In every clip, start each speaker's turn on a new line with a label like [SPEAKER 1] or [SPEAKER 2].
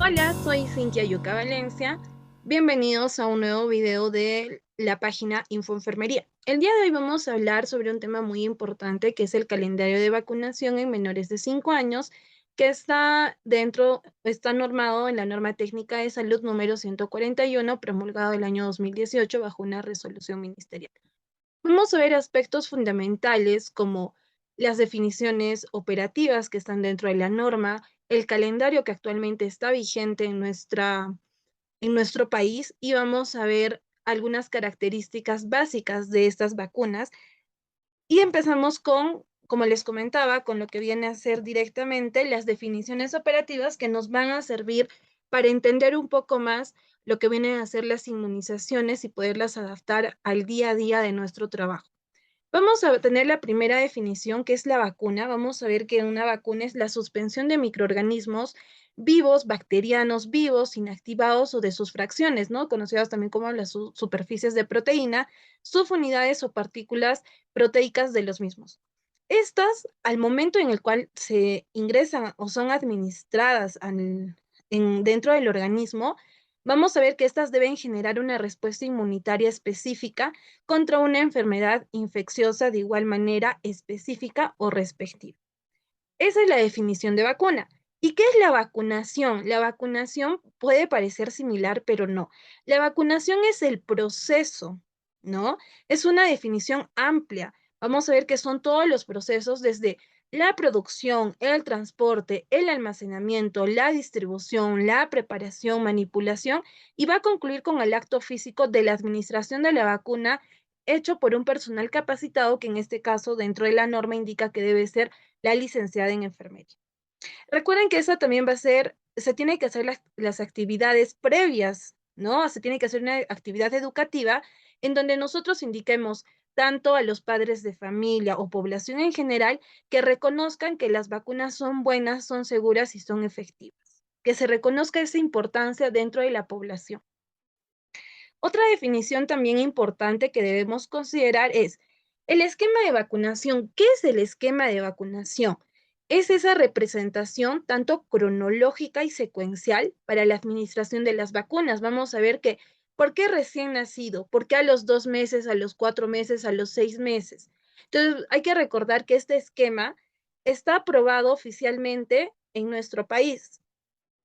[SPEAKER 1] Hola, soy Cintia Yuca Valencia. Bienvenidos a un nuevo video de la página Infoenfermería. El día de hoy vamos a hablar sobre un tema muy importante que es el calendario de vacunación en menores de 5 años, que está normado en la norma técnica de salud número 141, promulgado el año 2018 bajo una resolución ministerial. Vamos a ver aspectos fundamentales como las definiciones operativas que están dentro de la norma, el calendario que actualmente está vigente en nuestro país y vamos a ver algunas características básicas de estas vacunas. Y empezamos con, como les comentaba, con lo que viene a ser directamente las definiciones operativas que nos van a servir para entender un poco más lo que vienen a ser las inmunizaciones y poderlas adaptar al día a día de nuestro trabajo. Vamos a tener la primera definición, que es la vacuna. Vamos a ver que una vacuna es la suspensión de microorganismos vivos, bacterianos vivos, inactivados o de sus fracciones, ¿no? Conocidas también como las superficies de proteína, subunidades o partículas proteicas de los mismos. Estas, al momento en el cual se ingresan o son administradas dentro del organismo, vamos a ver que estas deben generar una respuesta inmunitaria específica contra una enfermedad infecciosa de igual manera específica o respectiva. Esa es la definición de vacuna. ¿Y qué es la vacunación? La vacunación puede parecer similar, pero no. La vacunación es el proceso, ¿no? Es una definición amplia. Vamos a ver que son todos los procesos desde la producción, el transporte, el almacenamiento, la distribución, la preparación, manipulación, y va a concluir con el acto físico de la administración de la vacuna hecho por un personal capacitado que en este caso dentro de la norma indica que debe ser la licenciada en enfermería. Recuerden que esa también va a ser, se tiene que hacer las actividades previas, ¿no? Se tiene que hacer una actividad educativa en donde nosotros indiquemos tanto a los padres de familia o población en general que reconozcan que las vacunas son buenas, son seguras y son efectivas. Que se reconozca esa importancia dentro de la población. Otra definición también importante que debemos considerar es el esquema de vacunación. ¿Qué es el esquema de vacunación? Es esa representación tanto cronológica y secuencial para la administración de las vacunas. Vamos a ver que, ¿por qué recién nacido? ¿Por qué a los 2 meses, a los 4 meses, a los 6 meses? Entonces, hay que recordar que este esquema está aprobado oficialmente en nuestro país.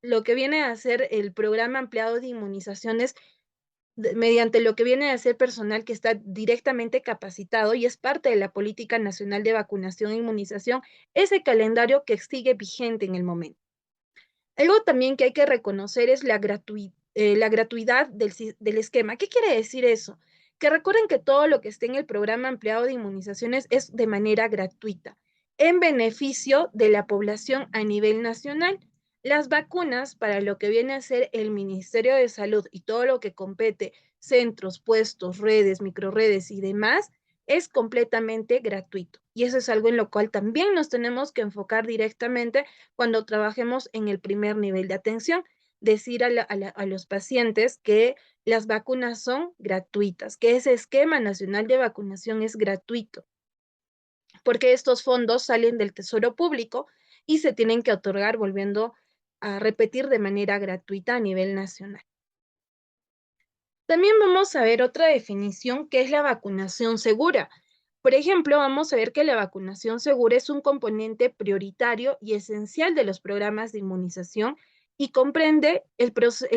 [SPEAKER 1] Lo que viene a ser el programa ampliado de inmunizaciones mediante lo que viene a ser personal que está directamente capacitado y es parte de la Política Nacional de Vacunación e Inmunización, ese calendario que sigue vigente en el momento. Algo también que hay que reconocer es la gratuidad del esquema. ¿Qué quiere decir eso? Que recuerden que todo lo que esté en el programa ampliado de inmunizaciones es de manera gratuita, en beneficio de la población a nivel nacional. Las vacunas, para lo que viene a ser el Ministerio de Salud y todo lo que compete, centros, puestos, redes, microredes y demás, es completamente gratuito. Y eso es algo en lo cual también nos tenemos que enfocar directamente cuando trabajemos en el primer nivel de atención, decir a los pacientes que las vacunas son gratuitas, que ese esquema nacional de vacunación es gratuito, porque estos fondos salen del Tesoro Público y se tienen que otorgar, volviendo a repetir, de manera gratuita a nivel nacional. También vamos a ver otra definición que es la vacunación segura. Por ejemplo, vamos a ver que la vacunación segura es un componente prioritario y esencial de los programas de inmunización y comprende el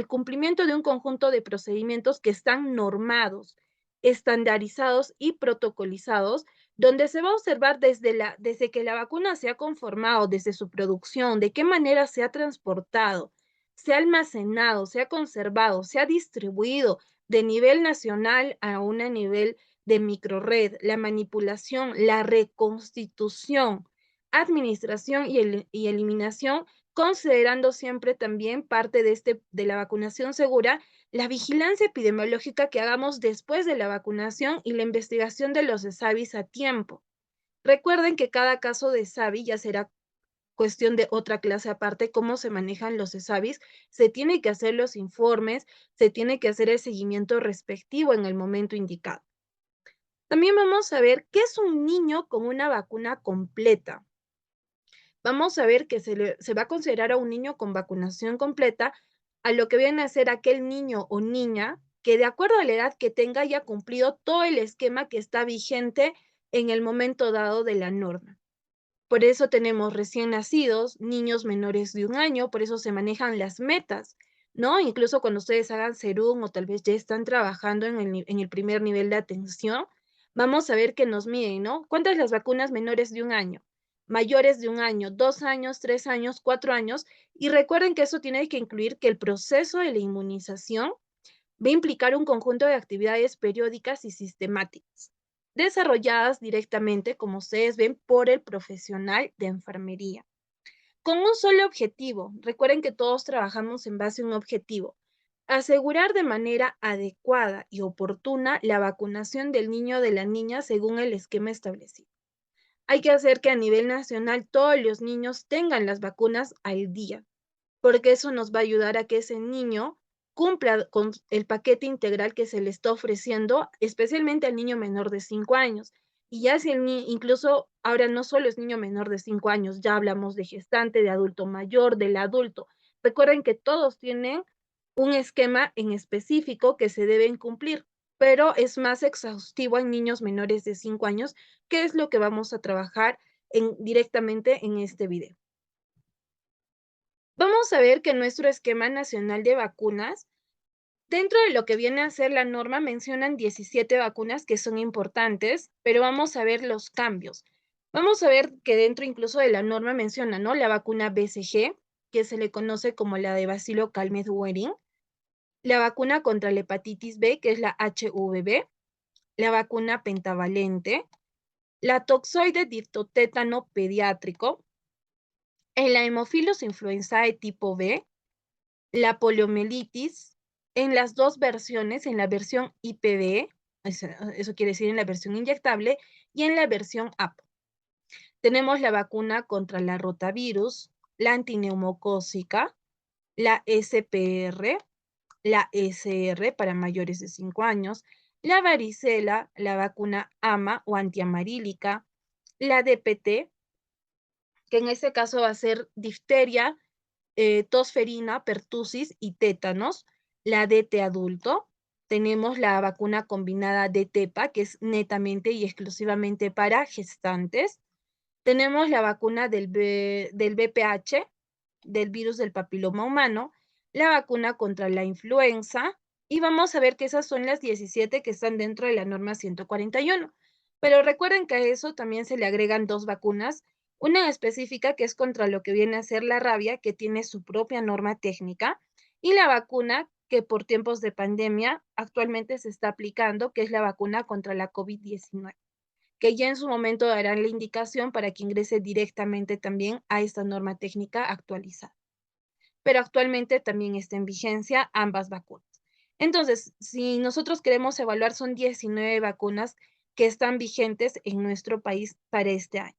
[SPEAKER 1] cumplimiento de un conjunto de procedimientos que están normados, estandarizados y protocolizados, donde se va a observar desde que la vacuna se ha conformado, desde su producción, de qué manera se ha transportado, se ha almacenado, se ha conservado, se ha distribuido de nivel nacional a un nivel de microred, la manipulación, la reconstitución, administración y eliminación, considerando siempre también parte de la vacunación segura, la vigilancia epidemiológica que hagamos después de la vacunación y la investigación de los SAVIs a tiempo. Recuerden que cada caso de SAVI ya será cuestión de otra clase aparte, cómo se manejan los SAVIs, se tiene que hacer los informes, se tiene que hacer el seguimiento respectivo en el momento indicado. También vamos a ver qué es un niño con una vacuna completa. Vamos a ver que se va a considerar a un niño con vacunación completa a lo que viene a ser aquel niño o niña que de acuerdo a la edad que tenga haya cumplido todo el esquema que está vigente en el momento dado de la norma. Por eso tenemos recién nacidos, niños menores de 1 año, por eso se manejan las metas, ¿no? Incluso cuando ustedes hagan Serum o tal vez ya están trabajando en el primer nivel de atención, vamos a ver que nos miden, ¿no? ¿Cuántas las vacunas menores de 1 año? Mayores de 1 año, 2 años, 3 años, 4 años. Y recuerden que eso tiene que incluir que el proceso de la inmunización va a implicar un conjunto de actividades periódicas y sistemáticas, desarrolladas directamente, como ustedes ven, por el profesional de enfermería, con un solo objetivo. Recuerden que todos trabajamos en base a un objetivo: asegurar de manera adecuada y oportuna la vacunación del niño o de la niña según el esquema establecido. Hay que hacer que a nivel nacional todos los niños tengan las vacunas al día, porque eso nos va a ayudar a que ese niño cumpla con el paquete integral que se le está ofreciendo, especialmente al niño menor de 5 años. Y ya si el ni incluso ahora no solo es niño menor de 5 años, ya hablamos de gestante, de adulto mayor, del adulto. Recuerden que todos tienen un esquema en específico que se deben cumplir, pero es más exhaustivo en niños menores de 5 años, que es lo que vamos a trabajar directamente en este video. Vamos a ver que nuestro esquema nacional de vacunas, dentro de lo que viene a ser la norma, mencionan 17 vacunas que son importantes, pero vamos a ver los cambios. Vamos a ver que dentro incluso de la norma menciona, ¿no? La vacuna BCG, que se le conoce como la de Bacilo Calmette-Guerin, la vacuna contra la hepatitis B, que es la HVB, la vacuna pentavalente, la toxoide diftotétano pediátrico, el Haemophilus influenzae tipo B, la poliomielitis en las dos versiones, en la versión IPV, eso quiere decir en la versión inyectable, y en la versión AP. Tenemos la vacuna contra la rotavirus, la antineumocócica, la SPR, la SR para mayores de 5 años, la varicela, la vacuna AMA o antiamarílica, la DPT, que en este caso va a ser difteria, tosferina, pertusis y tétanos, la DT adulto. Tenemos la vacuna combinada de TEPA, que es netamente y exclusivamente para gestantes. Tenemos la vacuna del VPH, del virus del papiloma humano, la vacuna contra la influenza, y vamos a ver que esas son las 17 que están dentro de la norma 141. Pero recuerden que a eso también se le agregan dos vacunas, una específica que es contra lo que viene a ser la rabia, que tiene su propia norma técnica, y la vacuna que por tiempos de pandemia actualmente se está aplicando, que es la vacuna contra la COVID-19, que ya en su momento darán la indicación para que ingrese directamente también a esta norma técnica actualizada. Pero actualmente también está en vigencia ambas vacunas. Entonces, si nosotros queremos evaluar, son 19 vacunas que están vigentes en nuestro país para este año.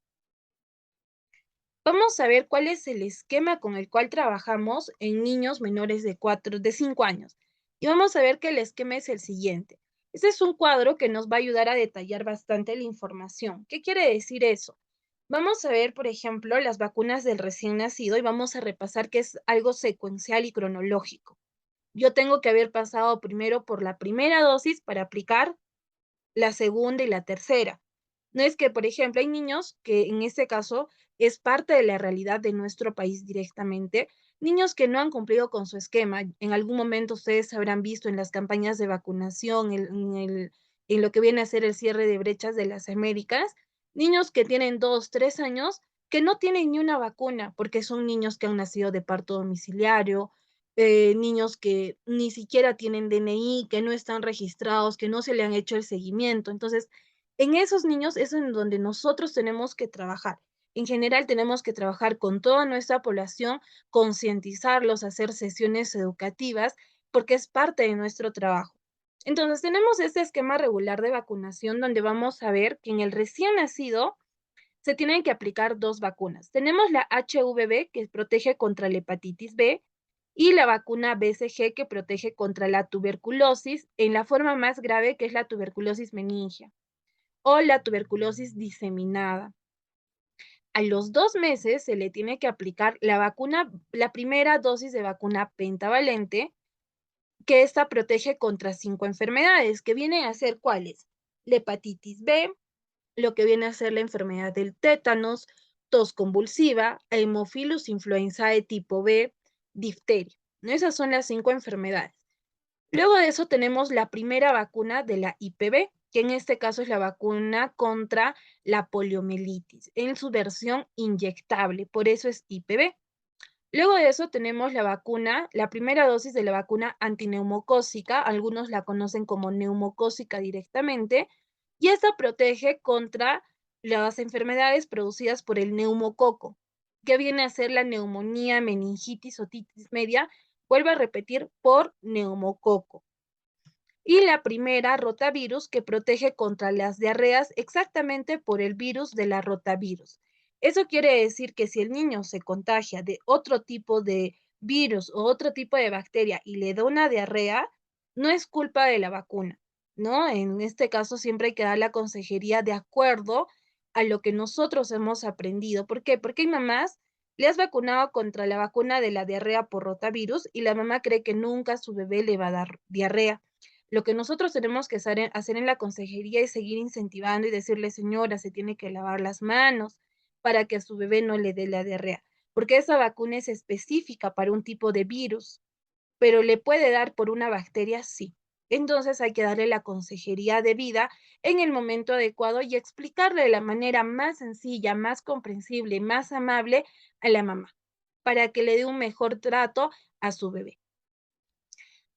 [SPEAKER 1] Vamos a ver cuál es el esquema con el cual trabajamos en niños menores de 5 años. Y vamos a ver que el esquema es el siguiente. Este es un cuadro que nos va a ayudar a detallar bastante la información. ¿Qué quiere decir eso? Vamos a ver, por ejemplo, las vacunas del recién nacido y vamos a repasar que es algo secuencial y cronológico. Yo tengo que haber pasado primero por la primera dosis para aplicar la segunda y la tercera. No es que, por ejemplo, hay niños que en este caso es parte de la realidad de nuestro país directamente, niños que no han cumplido con su esquema. En algún momento ustedes habrán visto en las campañas de vacunación, en lo que viene a ser el cierre de brechas de las Américas, niños que tienen 2, 3 años que no tienen ni una vacuna porque son niños que han nacido de parto domiciliario, niños que ni siquiera tienen DNI, que no están registrados, que no se le han hecho el seguimiento. Entonces, en esos niños es en donde nosotros tenemos que trabajar. En general, tenemos que trabajar con toda nuestra población, concientizarlos, hacer sesiones educativas, porque es parte de nuestro trabajo. Entonces, tenemos este esquema regular de vacunación donde vamos a ver que en el recién nacido se tienen que aplicar dos vacunas. Tenemos la HVB, que protege contra la hepatitis B, y la vacuna BCG, que protege contra la tuberculosis en la forma más grave, que es la tuberculosis meningia o la tuberculosis diseminada. A los 2 meses se le tiene que aplicar la primera dosis de vacuna pentavalente, que esta protege contra 5 enfermedades, que vienen a ser ¿cuáles? La hepatitis B, lo que viene a ser la enfermedad del tétanos, tos convulsiva, Haemophilus influenzae tipo B, difteria, ¿no? Esas son las 5 enfermedades. Luego de eso tenemos la primera vacuna de la IPV, que en este caso es la vacuna contra la poliomielitis, en su versión inyectable, por eso es IPV. Luego de eso tenemos la primera dosis de la vacuna antineumocócica, algunos la conocen como neumocócica directamente, y esta protege contra las enfermedades producidas por el neumococo, que viene a ser la neumonía, meningitis, otitis media, vuelvo a repetir, por neumococo. Y la primera rotavirus, que protege contra las diarreas exactamente por el virus de la rotavirus. Eso quiere decir que si el niño se contagia de otro tipo de virus o otro tipo de bacteria y le da una diarrea, no es culpa de la vacuna, ¿no? En este caso siempre hay que dar la consejería de acuerdo a lo que nosotros hemos aprendido. ¿Por qué? Porque hay mamás, le has vacunado contra la vacuna de la diarrea por rotavirus y la mamá cree que nunca a su bebé le va a dar diarrea. Lo que nosotros tenemos que hacer en la consejería es seguir incentivando y decirle, señora, se tiene que lavar las manos para que a su bebé no le dé la diarrea, porque esa vacuna es específica para un tipo de virus, pero le puede dar por una bacteria, sí. Entonces hay que darle la consejería debida en el momento adecuado y explicarle de la manera más sencilla, más comprensible, más amable a la mamá, para que le dé un mejor trato a su bebé.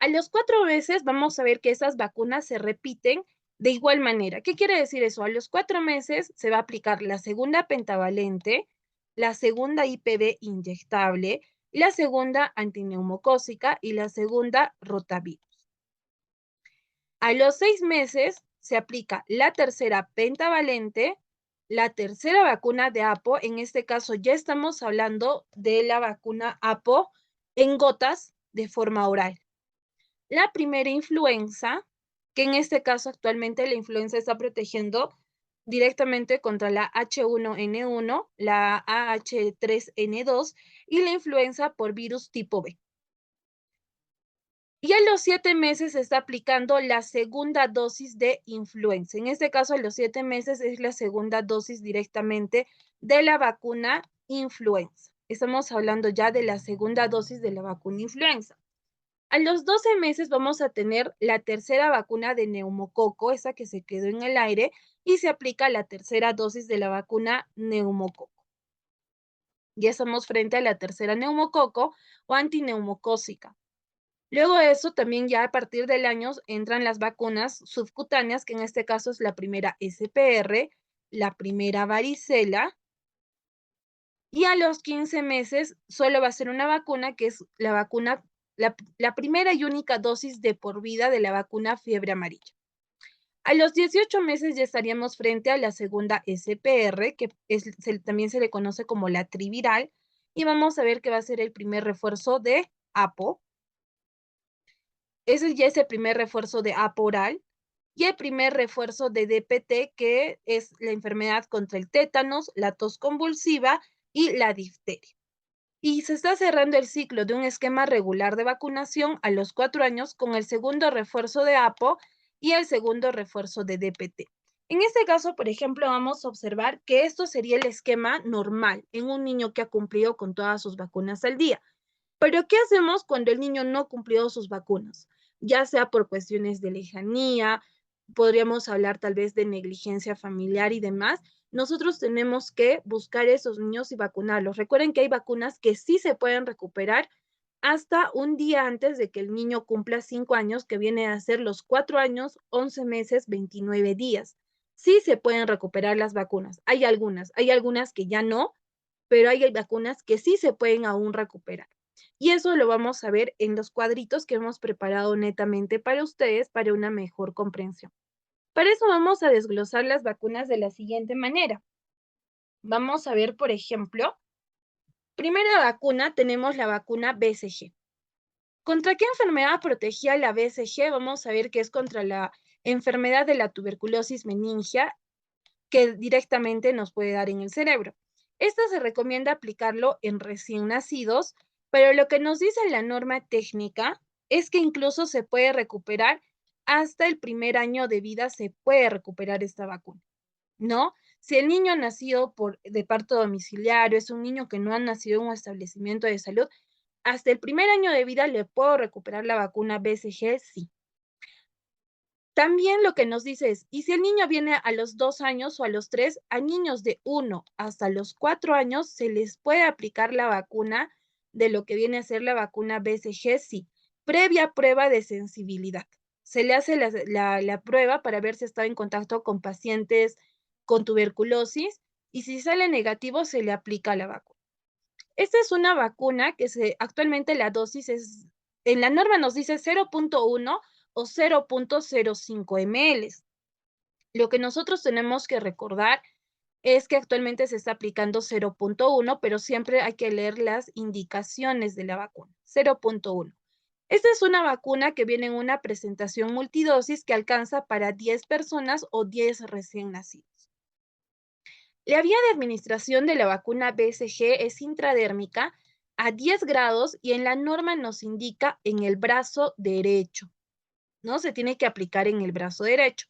[SPEAKER 1] A los 4 meses vamos a ver que esas vacunas se repiten de igual manera. ¿Qué quiere decir eso? A los 4 meses se va a aplicar la segunda pentavalente, la segunda IPV inyectable, la segunda antineumocócica y la segunda rotavirus. A los 6 meses se aplica la tercera pentavalente, la tercera vacuna de APO, en este caso ya estamos hablando de la vacuna APO en gotas de forma oral. La primera influenza, que en este caso actualmente la influenza está protegiendo directamente contra la H1N1, la AH3N2 y la influenza por virus tipo B. Y a los 7 meses se está aplicando la segunda dosis de influenza. En este caso, a los 7 meses es la segunda dosis directamente de la vacuna influenza. Estamos hablando ya de la segunda dosis de la vacuna influenza. A los 12 meses vamos a tener la tercera vacuna de neumococo, esa que se quedó en el aire, y se aplica la tercera dosis de la vacuna neumococo. Ya estamos frente a la tercera neumococo o antineumocócica. Luego de eso, también ya a partir del año entran las vacunas subcutáneas, que en este caso es la primera SPR, la primera varicela, y a los 15 meses solo va a ser una vacuna, que es la vacuna, la primera y única dosis de por vida de la vacuna fiebre amarilla. A los 18 meses ya estaríamos frente a la segunda SPR, que también se le conoce como la triviral, y vamos a ver que va a ser el primer refuerzo de APO. Ese ya es el primer refuerzo de APO oral. Y el primer refuerzo de DPT, que es la enfermedad contra el tétanos, la tos convulsiva y la difteria. Y se está cerrando el ciclo de un esquema regular de vacunación a los 4 años con el segundo refuerzo de APO y el segundo refuerzo de DPT. En este caso, por ejemplo, vamos a observar que esto sería el esquema normal en un niño que ha cumplido con todas sus vacunas al día. Pero, ¿qué hacemos cuando el niño no cumplió sus vacunas? Ya sea por cuestiones de lejanía, podríamos hablar tal vez de negligencia familiar y demás. Nosotros tenemos que buscar esos niños y vacunarlos. Recuerden que hay vacunas que sí se pueden recuperar hasta un día antes de que el niño cumpla 5 años, que viene a ser los 4 años, 11 meses, 29 días. Sí se pueden recuperar las vacunas. Hay algunas que ya no, pero hay vacunas que sí se pueden aún recuperar. Y eso lo vamos a ver en los cuadritos que hemos preparado netamente para ustedes para una mejor comprensión. Para eso vamos a desglosar las vacunas de la siguiente manera. Vamos a ver, por ejemplo, primera vacuna tenemos la vacuna BCG. ¿Contra qué enfermedad protegía la BCG? Vamos a ver que es contra la enfermedad de la tuberculosis meningia, que directamente nos puede dar en el cerebro. Esta se recomienda aplicarlo en recién nacidos, pero lo que nos dice la norma técnica es que incluso se puede recuperar hasta el primer año de vida, se puede recuperar esta vacuna, ¿no? Si el niño ha nacido de parto domiciliario, es un niño que no ha nacido en un establecimiento de salud, hasta el primer año de vida le puedo recuperar la vacuna BCG, sí. También lo que nos dice es, y si el niño viene a los 2 años o a los 3, a niños de 1 hasta los 4 años se les puede aplicar la vacuna de lo que viene a ser la vacuna BCG, sí, previa prueba de sensibilidad. Se le hace la prueba para ver si está en contacto con pacientes con tuberculosis y si sale negativo se le aplica la vacuna. Esta es una vacuna que actualmente la dosis es, en la norma nos dice 0.1 o 0.05 ml. Lo que nosotros tenemos que recordar es que actualmente se está aplicando 0.1, pero siempre hay que leer las indicaciones de la vacuna. 0.1. Esta es una vacuna que viene en una presentación multidosis que alcanza para 10 personas o 10 recién nacidos. La vía de administración de la vacuna BCG es intradérmica a 10 grados y en la norma nos indica en el brazo derecho, ¿no? Se tiene que aplicar en el brazo derecho.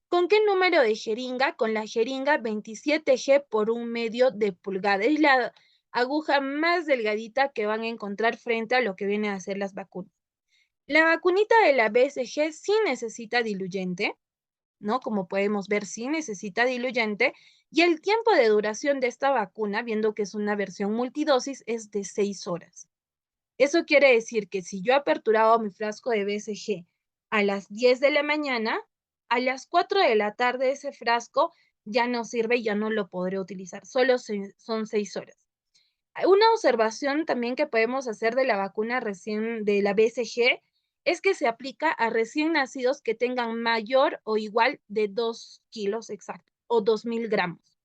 [SPEAKER 1] ¿Con qué número de jeringa? Con la jeringa 27G por 1/2 de pulgada. Es la aguja más delgadita que van a encontrar frente a lo que vienen a ser las vacunas. La vacunita de la BCG sí necesita diluyente, ¿no? Como podemos ver, sí necesita diluyente y el tiempo de duración de esta vacuna, viendo que es una versión multidosis, es de 6 horas. Eso quiere decir que si yo aperturaba mi frasco de BCG a las 10 de la mañana, a las 4 de la tarde ese frasco ya no sirve y ya no lo podré utilizar. Solo son 6 horas. Una observación también que podemos hacer de la vacuna recién de la BCG es que se aplica a recién nacidos que tengan mayor o igual de 2 kilos exacto o 2000 gramos.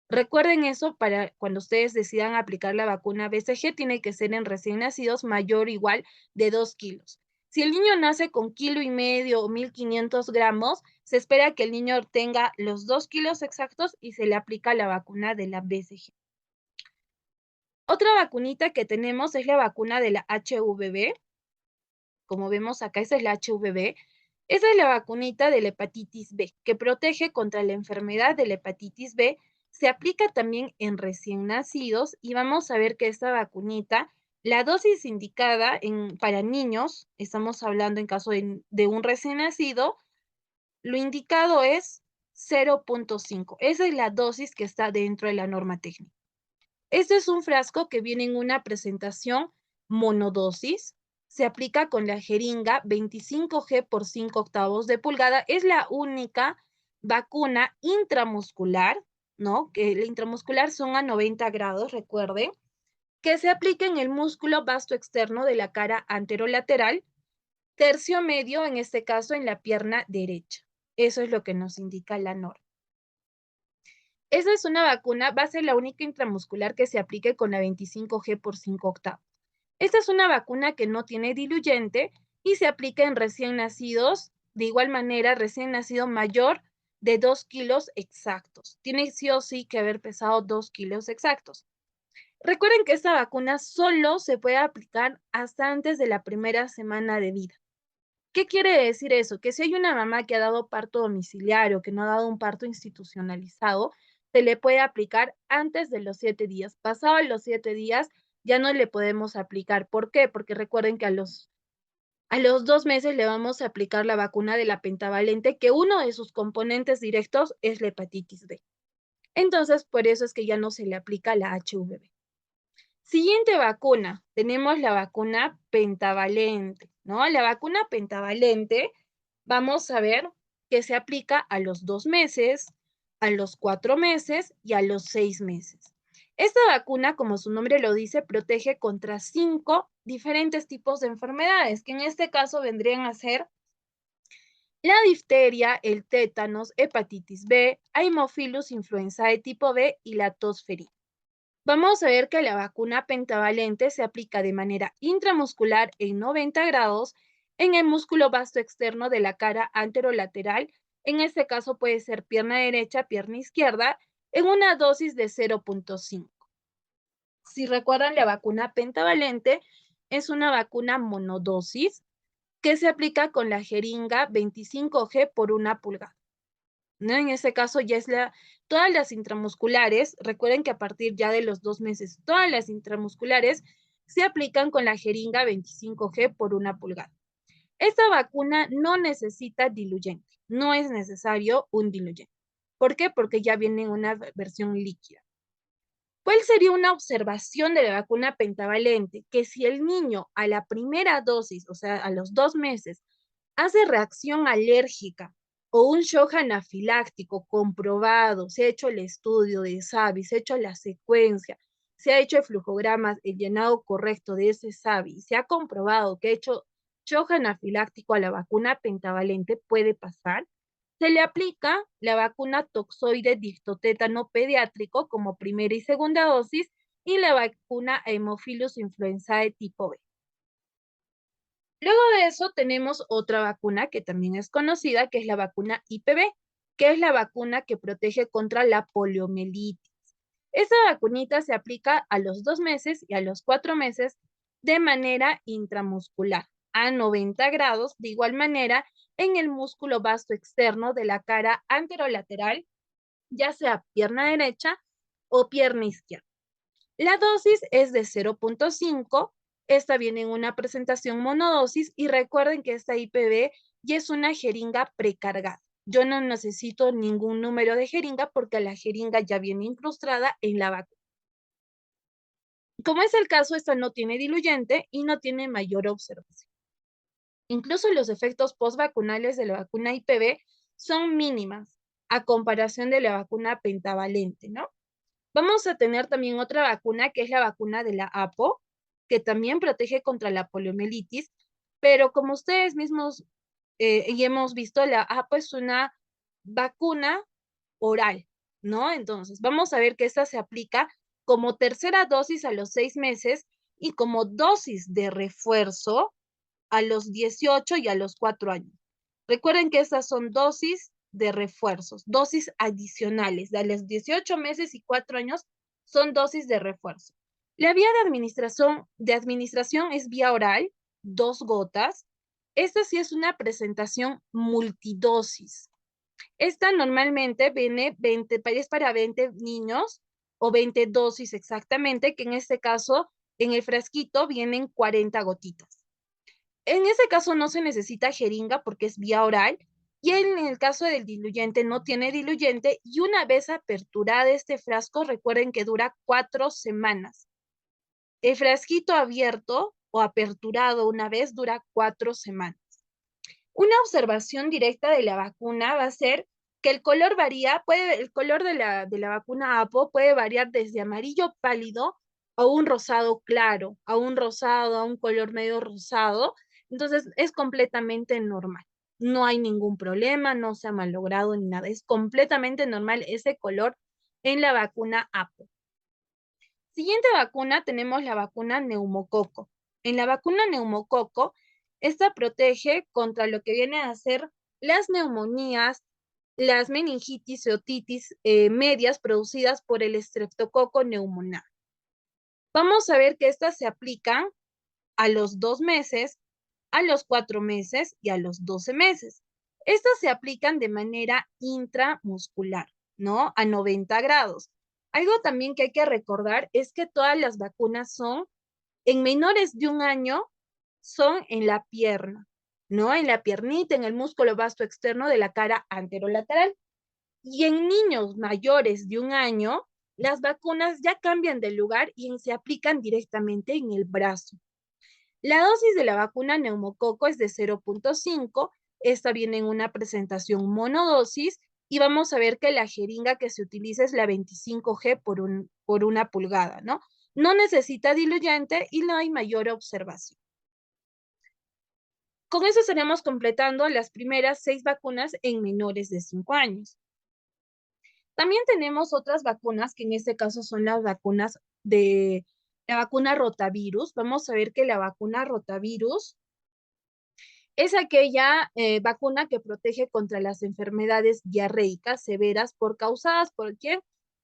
[SPEAKER 1] Recuerden eso para cuando ustedes decidan aplicar la vacuna BCG, tiene que ser en recién nacidos mayor o igual de 2 kilos. Si el niño nace con 1,5 kg o 1500 gramos, se espera que el niño tenga los 2 kilos exactos y se le aplica la vacuna de la BCG. Otra vacunita que tenemos es la vacuna de la HVB. Como vemos acá, esa es la HVB. Esa es la vacunita de la hepatitis B, que protege contra la enfermedad de la hepatitis B. Se aplica también en recién nacidos y vamos a ver que esta vacunita, la dosis indicada para niños, estamos hablando en caso de un recién nacido, lo indicado es 0.5. Esa es la dosis que está dentro de la norma técnica. Este es un frasco que viene en una presentación monodosis. Se aplica con la jeringa 25G por 5 octavos de pulgada. Es la única vacuna intramuscular, ¿no? Que la intramuscular son a 90 grados, recuerden, que se aplica en el músculo vasto externo de la cara anterolateral, tercio medio, en este caso, en la pierna derecha. Eso es lo que nos indica la norma. Esa es una vacuna, va a ser la única intramuscular que se aplique con la 25G por 5 octavos. Esta es una vacuna que no tiene diluyente y se aplica en recién nacidos, de igual manera, recién nacido mayor de 2 kilos exactos. Tiene sí o sí que haber pesado 2 kilos exactos. Recuerden que esta vacuna solo se puede aplicar hasta antes de la primera semana de vida. ¿Qué quiere decir eso? Que si hay una mamá que ha dado parto domiciliario, que no ha dado un parto institucionalizado, se le puede aplicar antes de los 7 días. Pasados los 7 días, ya no le podemos aplicar. ¿Por qué? Porque recuerden que a los 2 meses le vamos a aplicar la vacuna de la pentavalente, que uno de sus componentes directos es la hepatitis B. Entonces, por eso es que ya no se le aplica la HVB. Siguiente vacuna, tenemos la vacuna pentavalente, ¿no? La vacuna pentavalente, vamos a ver que se aplica a los 2 meses, a los 4 meses y a los 6 meses. Esta vacuna, como su nombre lo dice, protege contra 5 diferentes tipos de enfermedades, que en este caso vendrían a ser la difteria, el tétanos, hepatitis B, Haemophilus influenzae tipo B y la tosferina. Vamos a ver que la vacuna pentavalente se aplica de manera intramuscular en 90 grados en el músculo vasto externo de la cara anterolateral. En este caso puede ser pierna derecha, pierna izquierda, en una dosis de 0,5. Si recuerdan, la vacuna pentavalente es una vacuna monodosis que se aplica con la jeringa 25G por 1 pulgada, ¿no? En ese caso ya es todas las intramusculares, recuerden que a partir ya de los 2 meses, todas las intramusculares se aplican con la jeringa 25G por 1 pulgada. Esta vacuna no necesita diluyente, no es necesario un diluyente. ¿Por qué? Porque ya viene en una versión líquida. ¿Cuál sería una observación de la vacuna pentavalente? Que si el niño a la primera dosis, o sea, a los 2 meses, hace reacción alérgica o un shock anafiláctico comprobado, se ha hecho el estudio de SAVI, se ha hecho la secuencia, se ha hecho el flujograma, el llenado correcto de ese SAVI, se ha comprobado que ha hecho shock anafiláctico a la vacuna pentavalente, puede pasar. Se le aplica la vacuna toxoide diftotétano pediátrico como primera y segunda dosis y la vacuna Haemophilus influenzae tipo B. Luego de eso tenemos otra vacuna que también es conocida, que es la vacuna IPV, que es la vacuna que protege contra la poliomielitis. Esta vacunita se aplica a los 2 meses y a los 4 meses de manera intramuscular, a 90 grados, de igual manera en el músculo vasto externo de la cara anterolateral, ya sea pierna derecha o pierna izquierda. La dosis es de 0,5. Esta viene en una presentación monodosis y recuerden que esta IPV ya es una jeringa precargada. Yo no necesito ningún número de jeringa porque la jeringa ya viene incrustada en la vacuna. Como es el caso, esta no tiene diluyente y no tiene mayor observación. Incluso los efectos postvacunales de la vacuna IPV son mínimas a comparación de la vacuna pentavalente, ¿no? Vamos a tener también otra vacuna que es la vacuna de la APO, que también protege contra la poliomielitis, pero como ustedes mismos y hemos visto, la APO es una vacuna oral, ¿no? Entonces, vamos a ver que esta se aplica como tercera dosis a los 6 meses y como dosis de refuerzo a los 18 y a los 4 años. Recuerden que estas son dosis de refuerzos, dosis adicionales. De los 18 meses y 4 años son dosis de refuerzo. La vía de administración es vía oral, 2 gotas. Esta sí es una presentación multidosis. Esta normalmente viene 20, es para 20 niños o 20 dosis exactamente, que en este caso, en el frasquito vienen 40 gotitas. En ese caso no se necesita jeringa porque es vía oral y en el caso del diluyente no tiene diluyente y una vez aperturada este frasco, recuerden que dura 4 semanas. El frasquito abierto o aperturado una vez dura 4 semanas. Una observación directa de la vacuna va a ser que el color varía, el color de la vacuna APO puede variar desde amarillo pálido a un rosado claro, a un rosado, a un color medio rosado. Entonces es completamente normal. No hay ningún problema, no se ha malogrado ni nada. Es completamente normal ese color en la vacuna APO. Siguiente vacuna tenemos la vacuna neumococo. En la vacuna neumococo, esta protege contra lo que viene a ser las neumonías, las meningitis y otitis medias producidas por el Streptococo pneumoniae. Vamos a ver que estas se aplican a los 2 meses, a los 4 meses y a los 12 meses. Estas se aplican de manera intramuscular, ¿no? A 90 grados. Algo también que hay que recordar es que todas las vacunas son, en menores de 1 año, son en la pierna, ¿no? En la piernita, en el músculo vasto externo de la cara anterolateral. Y en niños mayores de 1 año, las vacunas ya cambian de lugar y se aplican directamente en el brazo. La dosis de la vacuna neumococo es de 0,5. Esta viene en una presentación monodosis y vamos a ver que la jeringa que se utiliza es la 25G por 1 pulgada, ¿no? No necesita diluyente y no hay mayor observación. Con eso estaríamos completando las primeras 6 vacunas en menores de 5 años. También tenemos otras vacunas que en este caso son las vacunas de la vacuna rotavirus. Vamos a ver que la vacuna rotavirus es aquella vacuna que protege contra las enfermedades diarreicas severas causadas por ¿quién?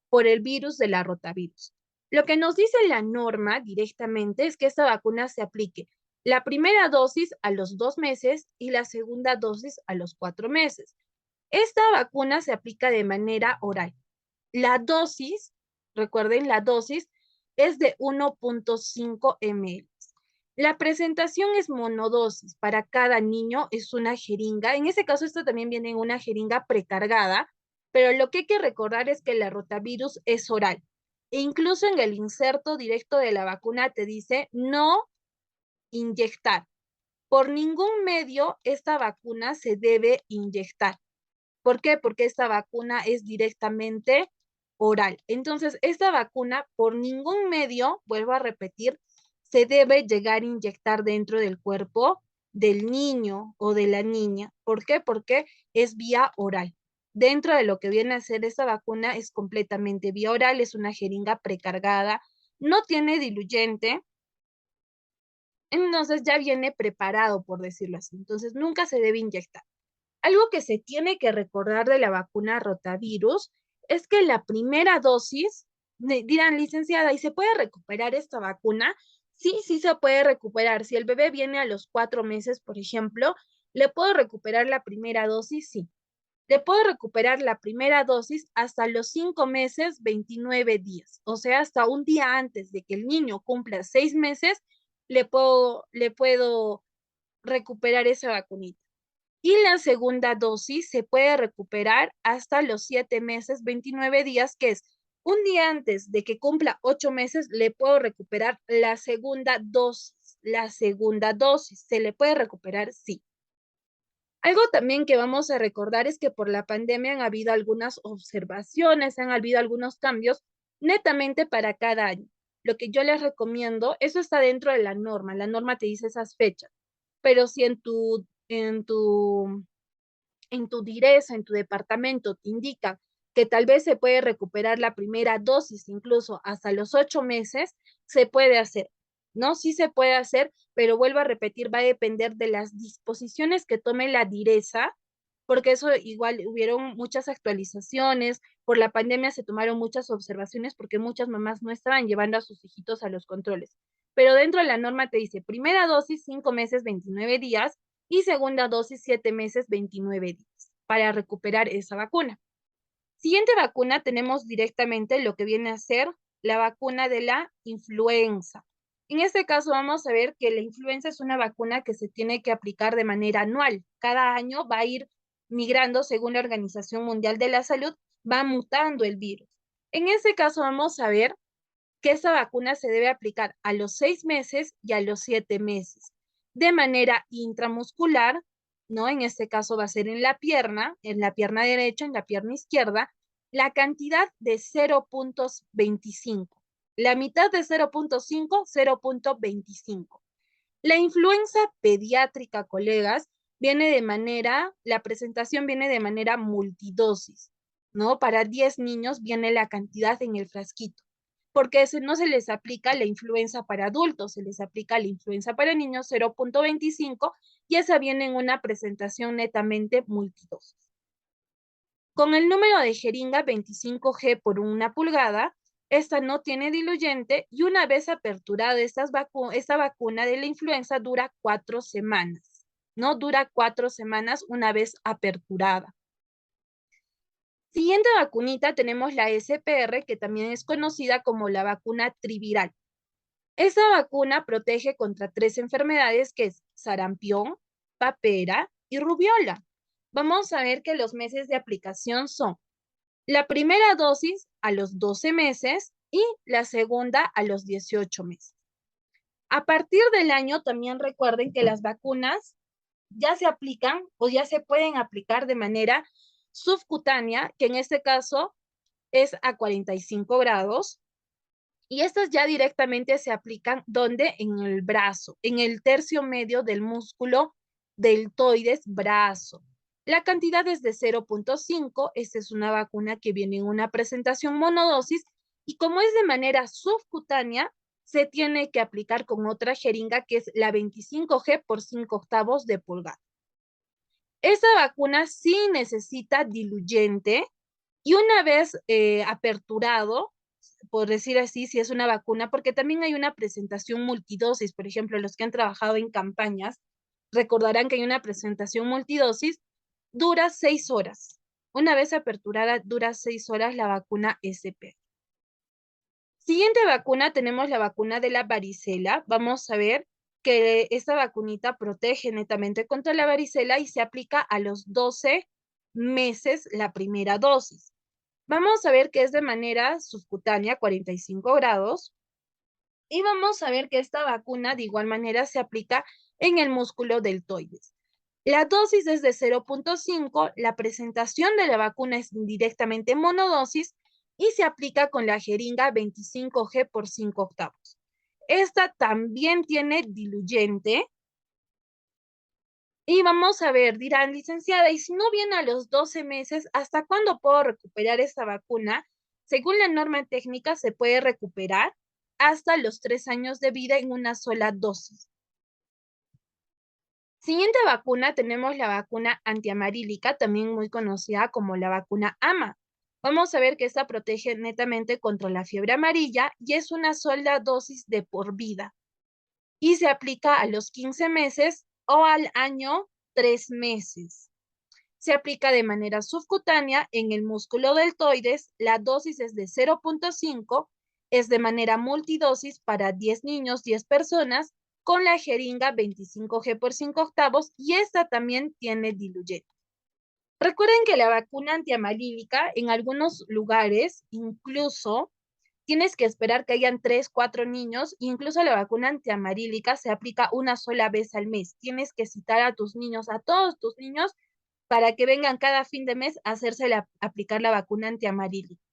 [SPEAKER 1] por el virus de la rotavirus. Lo que nos dice la norma directamente es que esta vacuna se aplique la primera dosis a los 2 meses y la segunda dosis a los 4 meses. Esta vacuna se aplica de manera oral. La dosis, recuerden, la dosis es de 1.5 ml. La presentación es monodosis. Para cada niño es una jeringa. En ese caso, esto también viene en una jeringa precargada, pero lo que hay que recordar es que la rotavirus es oral. E incluso en el inserto directo de la vacuna te dice no inyectar. Por ningún medio esta vacuna se debe inyectar. ¿Por qué? Porque esta vacuna es directamente oral. Entonces, esta vacuna por ningún medio, vuelvo a repetir, se debe llegar a inyectar dentro del cuerpo del niño o de la niña. ¿Por qué? Porque es vía oral. Dentro de lo que viene a ser esta vacuna es completamente vía oral, es una jeringa precargada, no tiene diluyente, entonces ya viene preparado, por decirlo así. Entonces, nunca se debe inyectar. Algo que se tiene que recordar de la vacuna rotavirus es que la primera dosis, dirán, licenciada, ¿y se puede recuperar esta vacuna? Sí, sí se puede recuperar. Si el bebé viene a los 4 meses, por ejemplo, ¿le puedo recuperar la primera dosis? Sí. Le puedo recuperar la primera dosis hasta los 5 meses, 29 días. O sea, hasta un día antes de que el niño cumpla 6 meses, le puedo recuperar esa vacunita. Y la segunda dosis se puede recuperar hasta los 7 meses, 29 días, que es un día antes de que cumpla 8 meses, le puedo recuperar la segunda dosis. La segunda dosis, ¿se le puede recuperar? Sí. Algo también que vamos a recordar es que por la pandemia han habido algunas observaciones, han habido algunos cambios netamente para cada año. Lo que yo les recomiendo, eso está dentro de la norma te dice esas fechas, pero si en tu direza, en tu departamento, te indica que tal vez se puede recuperar la primera dosis, incluso hasta los 8 meses, se puede hacer, ¿no? Sí se puede hacer, pero vuelvo a repetir, va a depender de las disposiciones que tome la direza, porque eso igual hubieron muchas actualizaciones, por la pandemia se tomaron muchas observaciones porque muchas mamás no estaban llevando a sus hijitos a los controles. Pero dentro de la norma te dice, primera dosis, 5 meses, 29 días, y segunda dosis 7 meses, 29 días para recuperar esa vacuna. Siguiente vacuna tenemos directamente lo que viene a ser la vacuna de la influenza. En este caso vamos a ver que la influenza es una vacuna que se tiene que aplicar de manera anual. Cada año va a ir migrando según la Organización Mundial de la Salud, va mutando el virus. En este caso vamos a ver que esta vacuna se debe aplicar a los 6 meses y a los 7 meses de manera intramuscular, ¿no? En este caso va a ser en la pierna derecha, en la pierna izquierda, la cantidad de 0.25. La mitad de 0.5, 0.25. La influenza pediátrica, colegas, la presentación viene de manera multidosis, ¿no? Para 10 niños viene la cantidad en el frasquito, porque no se les aplica la influenza para adultos, se les aplica la influenza para niños 0.25 y esa viene en una presentación netamente multidosis. Con el número de jeringa 25G por 1 pulgada, esta no tiene diluyente y una vez aperturada esta vacuna de la influenza dura 4 semanas, ¿no? Dura 4 semanas una vez aperturada. Siguiente vacunita tenemos la SPR, que también es conocida como la vacuna triviral. Esta vacuna protege contra 3 enfermedades que es sarampión, papera y rubiola. Vamos a ver que los meses de aplicación son la primera dosis a los 12 meses y la segunda a los 18 meses. A partir del año también recuerden que las vacunas ya se aplican o ya se pueden aplicar de manera subcutánea, que en este caso es a 45 grados, y estas ya directamente se aplican ¿dónde? En el brazo, en el tercio medio del músculo deltoides brazo. La cantidad es de 0.5, esta es una vacuna que viene en una presentación monodosis y como es de manera subcutánea, se tiene que aplicar con otra jeringa que es la 25G por 5/8 de pulgada. Esta vacuna sí necesita diluyente Y una vez aperturado, por decir así, si es una vacuna, porque también hay una presentación multidosis, por ejemplo, los que han trabajado en campañas recordarán que hay una presentación multidosis, dura 6 horas. Una vez aperturada, dura 6 horas la vacuna SP. Siguiente vacuna, tenemos la vacuna de la varicela. Vamos a ver que esta vacunita protege netamente contra la varicela y se aplica a los 12 meses la primera dosis. Vamos a ver que es de manera subcutánea, 45 grados, y vamos a ver que esta vacuna de igual manera se aplica en el músculo deltoides. La dosis es de 0.5, la presentación de la vacuna es directamente monodosis y se aplica con la jeringa 25G por 5 octavos. Esta también tiene diluyente. Y vamos a ver, dirán, licenciada, y si no viene a los 12 meses, ¿hasta cuándo puedo recuperar esta vacuna? Según la norma técnica, se puede recuperar hasta los 3 años de vida en una sola dosis. Siguiente vacuna, tenemos la vacuna antiamarílica, también muy conocida como la vacuna AMA. Vamos a ver que esta protege netamente contra la fiebre amarilla y es una sola dosis de por vida. Y se aplica a los 15 meses o al año 3 meses. Se aplica de manera subcutánea en el músculo deltoides, la dosis es de 0.5, es de manera multidosis para 10 niños, 10 personas, con la jeringa 25G por 5 octavos y esta también tiene diluyente. Recuerden que la vacuna antiamalílica en algunos lugares incluso tienes que esperar que hayan 3, 4 niños, incluso la vacuna antiamarílica se aplica una sola vez al mes. Tienes que citar a tus niños, a todos tus niños, para que vengan cada fin de mes a aplicar la vacuna antiamarílica.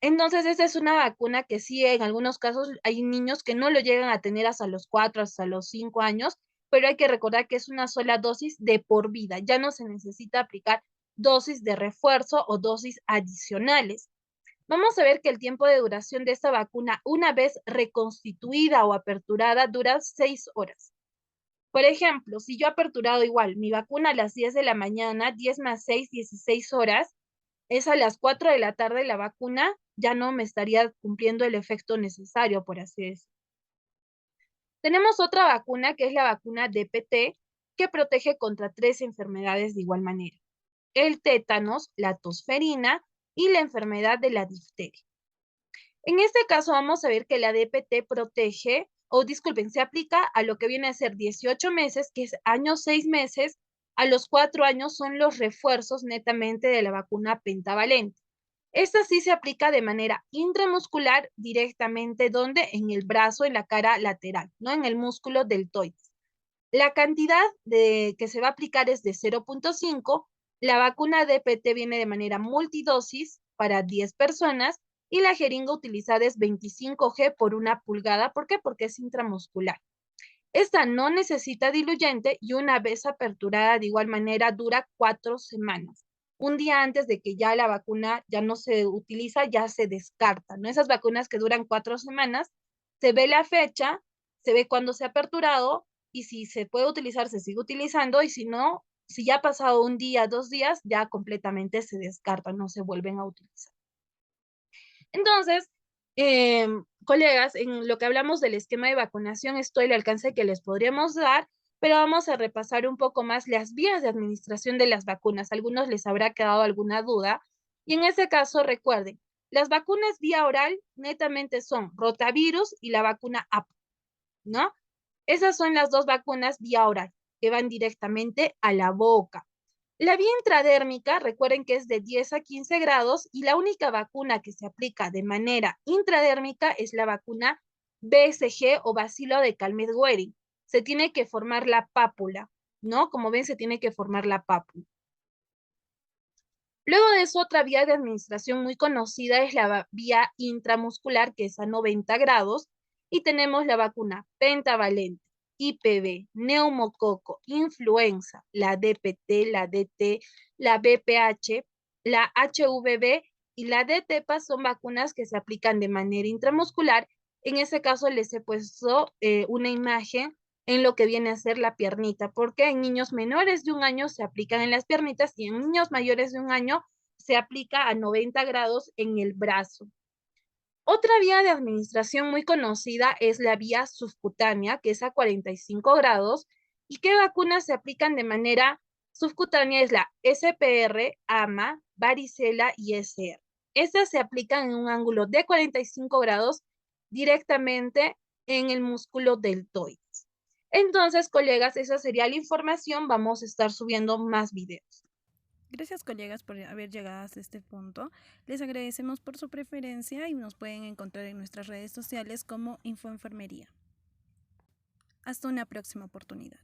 [SPEAKER 1] Entonces, esta es una vacuna que sí, en algunos casos hay niños que no lo llegan a tener hasta los 4, hasta los 5 años, pero hay que recordar que es una sola dosis de por vida. Ya no se necesita aplicar dosis de refuerzo o dosis adicionales. Vamos a ver que el tiempo de duración de esta vacuna, una vez reconstituida o aperturada, dura 6 horas. Por ejemplo, si yo he aperturado igual mi vacuna a las 10 de la mañana, 10 más 6, 16 horas, es a las 4 de la tarde la vacuna, ya no me estaría cumpliendo el efecto necesario, por así decirlo. Tenemos otra vacuna que es la vacuna DPT, que protege contra 3 enfermedades de igual manera: el tétanos, la tosferina y la enfermedad de la difteria. En este caso vamos a ver que la DPT protege, o disculpen, se aplica a lo que viene a ser 18 meses, que es año 6 meses, a los 4 años son los refuerzos netamente de la vacuna pentavalente. Esta sí se aplica de manera intramuscular directamente, donde en el brazo, en la cara lateral, ¿no? En el músculo deltoides. La cantidad que se va a aplicar es de 0.5. La vacuna DPT viene de manera multidosis para 10 personas y la jeringa utilizada es 25G por 1 pulgada. ¿Por qué? Porque es intramuscular. Esta no necesita diluyente y una vez aperturada de igual manera dura 4 semanas. Un día antes de que ya la vacuna ya no se utiliza, ya se descarta, ¿no? Esas vacunas que duran 4 semanas, se ve la fecha, se ve cuándo se ha aperturado y si se puede utilizar, se sigue utilizando y si no, si ya ha pasado un día, 2 días, ya completamente se descarta, no se vuelven a utilizar. Entonces, colegas, en lo que hablamos del esquema de vacunación, esto es el alcance que les podríamos dar, pero vamos a repasar un poco más las vías de administración de las vacunas. A algunos les habrá quedado alguna duda. Y en ese caso, recuerden, las vacunas vía oral netamente son rotavirus y la vacuna APO, ¿no? Esas son las dos vacunas vía oral, que van directamente a la boca. La vía intradérmica, recuerden que es de 10 a 15 grados y la única vacuna que se aplica de manera intradérmica es la vacuna BCG o bacilo de Calmette-Guerin. Se tiene que formar la pápula, ¿no? Como ven, se tiene que formar la pápula. Luego de eso, otra vía de administración muy conocida es la vía intramuscular, que es a 90 grados, y tenemos la vacuna pentavalente, IPV, neumococo, influenza, la DPT, la DT, la BPH, la HVV y la DTepa son vacunas que se aplican de manera intramuscular. En ese caso les he puesto una imagen en lo que viene a ser la piernita, porque en niños menores de 1 año se aplican en las piernitas y en niños mayores de 1 año se aplica a 90 grados en el brazo. Otra vía de administración muy conocida es la vía subcutánea, que es a 45 grados. ¿Y qué vacunas se aplican de manera subcutánea? Es la SPR, AMA, varicela y ECR. Estas se aplican en un ángulo de 45 grados directamente en el músculo deltoides. Entonces, colegas, esa sería la información. Vamos a estar subiendo más videos.
[SPEAKER 2] Gracias, colegas, por haber llegado hasta este punto. Les agradecemos por su preferencia y nos pueden encontrar en nuestras redes sociales como Infoenfermería. Hasta una próxima oportunidad.